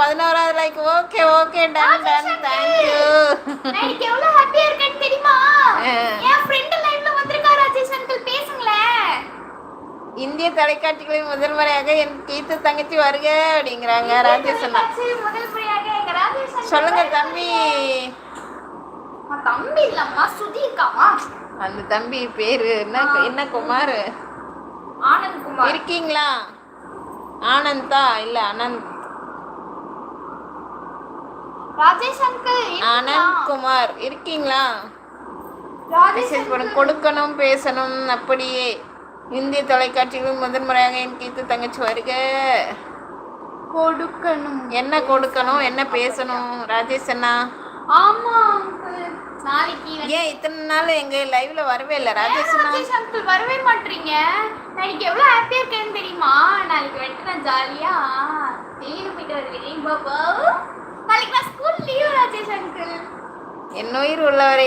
11வது like. Okay okay done done thank you. நான் எவ்வளவு ஹாப்பியா இருக்கேன்னு தெரியுமா? என் ஃப்ரெண்ட் லைவ்ல வந்திருக்கா ராஜேஷ் அங்கிள், பேசுங்களே. இந்திய தொலைக்காட்சிகளில் முதல் முறையாக என் கீத்து தங்கச்சி வருக அப்படிங்கிறாங்க ராஜேஷ் அண்ணா. முதல் முறையாக எங்க ராஜேஷ் அங்கிள். சொல்லுங்க தம்பி. தம்பி இல்லம்மா, சுதீர்காமா. அந்த தம்பி பேரு என்ன குமார்? ஆனந்த் குமார். இருக்கீங்களா? ஆனந்தா இல்ல அனந்த். ராஜேஷ் அங்கிள் ஆனந்த் குமார் இருக்கீங்களா? ராஜேஷ் கொடுக்கணும் பேசணும் அப்படியே. இந்திய தொலைக்காட்சிகளில் முதன் முறையாக என் கீத்து தங்கச்சி வருக. கொடுக்கணும். என்ன கொடுக்கணும், என்ன பேசணும் ராஜேஷ் அண்ணா? ஆமா அங்கிள், நாளைக்கு. ஏன் இத்தனை நாள் எங்க லைவ்ல வரவே இல்லை ராஜேஷ் அண்ணா? ராஜேஷ் அங்கிள் வரவே மாட்டீங்க. நாளைக்கு எவ்வளவு ஹாப்பியா இருக்கேன்னு தெரியுமா? நாளைக்கு வந்துட்டு நான் ஜாலியா வெளியில போயிட்டு வருவேன் பாபா. நாளைக்கு நான் ஸ்கூல் லீவ் ராஜேஷ் அங்கிள். என் உயிர் உள்ளவரை